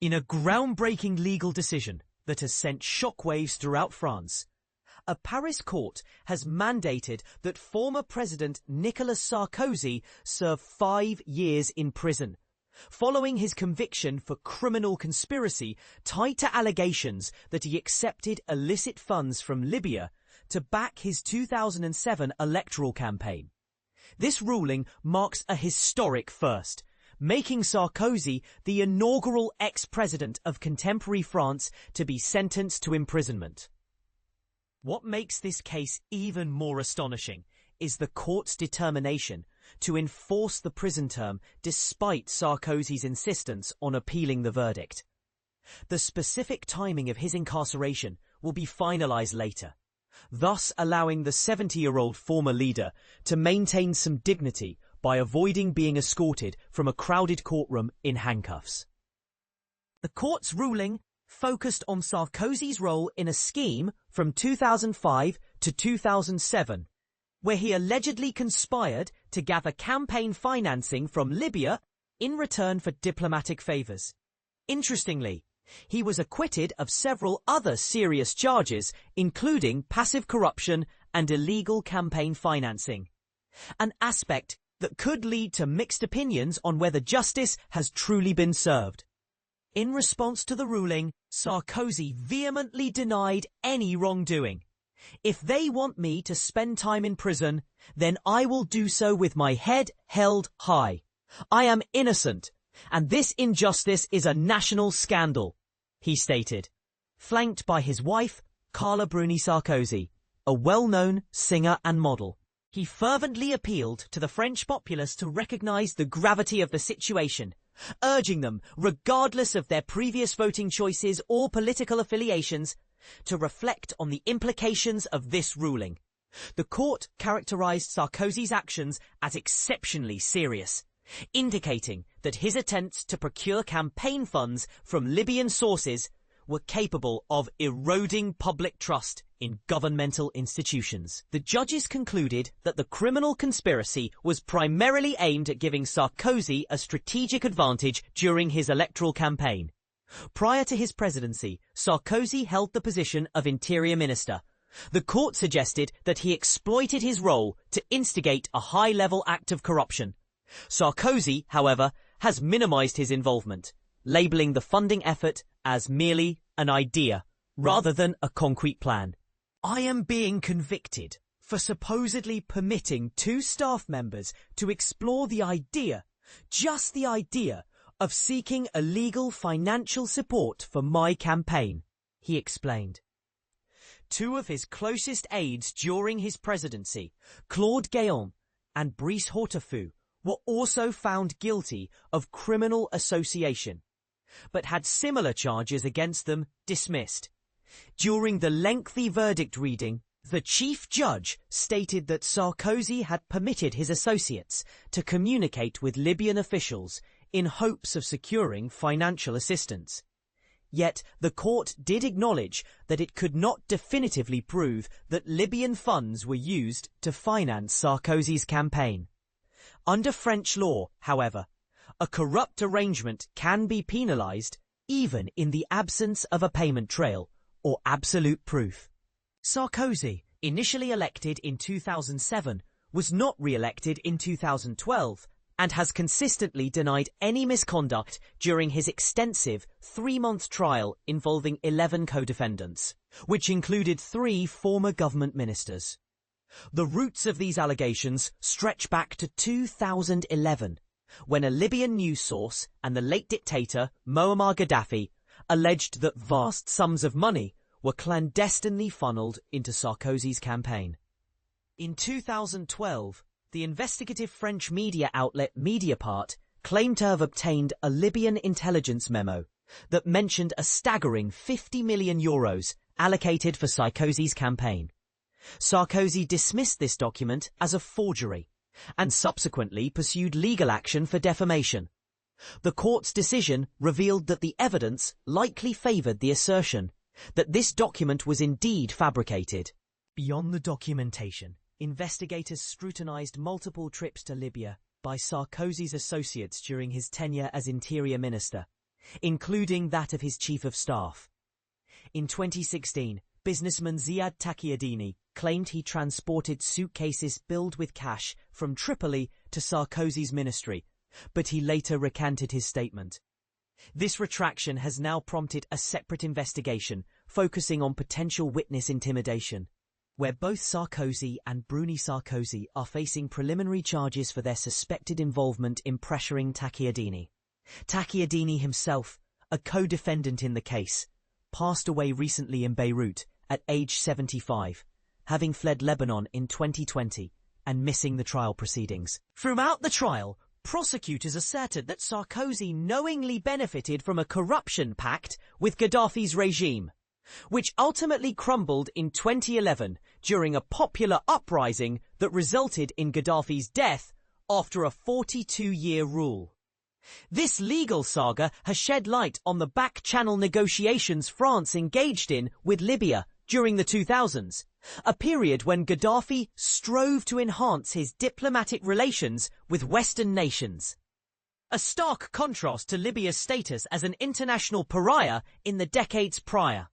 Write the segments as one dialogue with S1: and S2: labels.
S1: In a groundbreaking legal decision that has sent shockwaves throughout France, a Paris court has mandated that former President Nicolas Sarkozy serve 5 years in prison, following his conviction for criminal conspiracy tied to allegations that he accepted illicit funds from Libya to back his 2007 electoral campaign. This ruling marks a historic first, making Sarkozy the inaugural ex-president of contemporary France to be sentenced to imprisonment. What makes this case even more astonishing is the court's determination to enforce the prison term despite Sarkozy's insistence on appealing the verdict. The specific timing of his incarceration will be finalized later, thus allowing the 70-year-old former leader to maintain some dignity by avoiding being escorted from a crowded courtroom in handcuffs. The court's ruling focused on Sarkozy's role in a scheme from 2005 to 2007, where he allegedly conspired to gather campaign financing from Libya in return for diplomatic favors. Interestingly, he was acquitted of several other serious charges, including passive corruption and illegal campaign financing, an aspect that could lead to mixed opinions on whether justice has truly been served. In response to the ruling, Sarkozy vehemently denied any wrongdoing. "If they want me to spend time in prison, then I will do so with my head held high. I am innocent, and this injustice is a national scandal," he stated, flanked by his wife, Carla Bruni Sarkozy, a well-known singer and model. He fervently appealed to the French populace to recognize the gravity of the situation, urging them, regardless of their previous voting choices or political affiliations, to reflect on the implications of this ruling. The court characterized Sarkozy's actions as exceptionally serious, indicating that his attempts to procure campaign funds from Libyan sources were capable of eroding public trust in governmental institutions. The judges concluded that the criminal conspiracy was primarily aimed at giving Sarkozy a strategic advantage during his electoral campaign. Prior to his presidency, Sarkozy held the position of Interior Minister. The court suggested that he exploited his role to instigate a high-level act of corruption. Sarkozy, however, has minimized his involvement, labeling the funding effort as merely an idea rather than a concrete plan. "I am being convicted for supposedly permitting 2 staff members to explore the idea, just the idea, of seeking illegal financial support for my campaign," he explained. 2 of his closest aides during his presidency, Claude Guéant and Brice Hortefeux, were also found guilty of criminal association, but had similar charges against them dismissed. During the lengthy verdict reading, the chief judge stated that Sarkozy had permitted his associates to communicate with Libyan officials in hopes of securing financial assistance. Yet the court did acknowledge that it could not definitively prove that Libyan funds were used to finance Sarkozy's campaign. Under French law, however, a corrupt arrangement can be penalized even in the absence of a payment trail or absolute proof. Sarkozy, initially elected in 2007, was not re-elected in 2012 and has consistently denied any misconduct during his extensive 3-month trial involving 11 co-defendants, which included 3 former government ministers. The roots of these allegations stretch back to 2011, when a Libyan news source and the late dictator Muammar Gaddafi alleged that vast sums of money were clandestinely funneled into Sarkozy's campaign. In 2012, the investigative French media outlet Mediapart claimed to have obtained a Libyan intelligence memo that mentioned a staggering €50 million allocated for Sarkozy's campaign. Sarkozy dismissed this document as a forgery and subsequently pursued legal action for defamation. The court's decision revealed that the evidence likely favored the assertion that this document was indeed fabricated. Beyond the documentation, investigators scrutinized multiple trips to Libya by Sarkozy's associates during his tenure as Interior Minister, including that of his chief of staff. In 2016, businessman Ziad Taqiyuddin claimed he transported suitcases filled with cash from Tripoli to Sarkozy's ministry, but he later recanted his statement. This retraction has now prompted a separate investigation focusing on potential witness intimidation, where both Sarkozy and Bruni Sarkozy are facing preliminary charges for their suspected involvement in pressuring Taqiyuddin. Taqiyuddin himself, a co-defendant in the case, passed away recently in Beirut at age 75, having fled Lebanon in 2020 and missing the trial proceedings. Throughout the trial, prosecutors asserted that Sarkozy knowingly benefited from a corruption pact with Gaddafi's regime, which ultimately crumbled in 2011 during a popular uprising that resulted in Gaddafi's death after a 42-year rule. This legal saga has shed light on the back-channel negotiations France engaged in with Libya during the 2000s, a period when Gaddafi strove to enhance his diplomatic relations with Western nations. A stark contrast to Libya's status as an international pariah in the decades prior.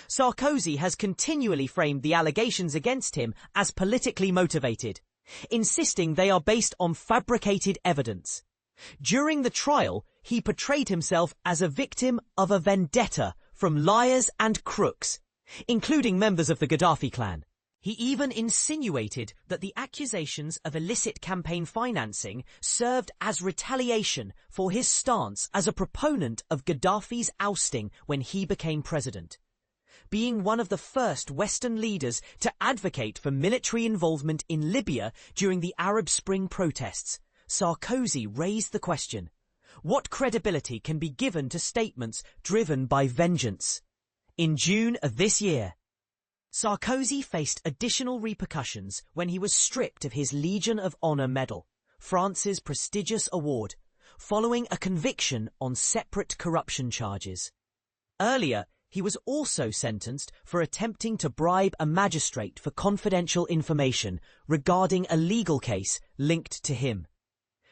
S1: Sarkozy has continually framed the allegations against him as politically motivated, insisting they are based on fabricated evidence. During the trial, he portrayed himself as a victim of a vendetta from liars and crooks, including members of the Gaddafi clan. He even insinuated that the accusations of illicit campaign financing served as retaliation for his stance as a proponent of Gaddafi's ousting when he became president. Being one of the first Western leaders to advocate for military involvement in Libya during the Arab Spring protests, Sarkozy raised the question, what credibility can be given to statements driven by vengeance? In June of this year, Sarkozy faced additional repercussions when he was stripped of his Legion of Honor medal, France's prestigious award, following a conviction on separate corruption charges. Earlier, he was also sentenced for attempting to bribe a magistrate for confidential information regarding a legal case linked to him,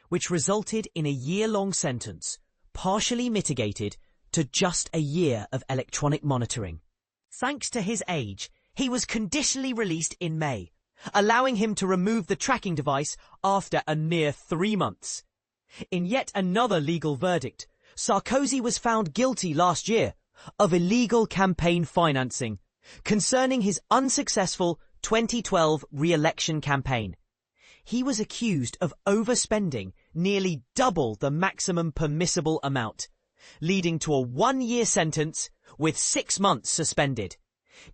S1: which resulted in a year-long sentence, partially mitigated to just a year of electronic monitoring. Thanks to his age, he was conditionally released in May, allowing him to remove the tracking device after a mere 3 months. In yet another legal verdict, Sarkozy was found guilty last year of illegal campaign financing concerning his unsuccessful 2012 re-election campaign. He was accused of overspending nearly double the maximum permissible amount, leading to a 1-year sentence with 6 months suspended.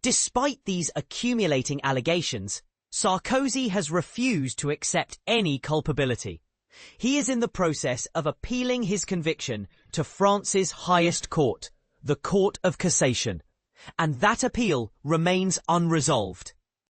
S1: Despite these accumulating allegations, Sarkozy has refused to accept any culpability. He is in the process of appealing his conviction to France's highest court, the Court of Cassation, and that appeal remains unresolved.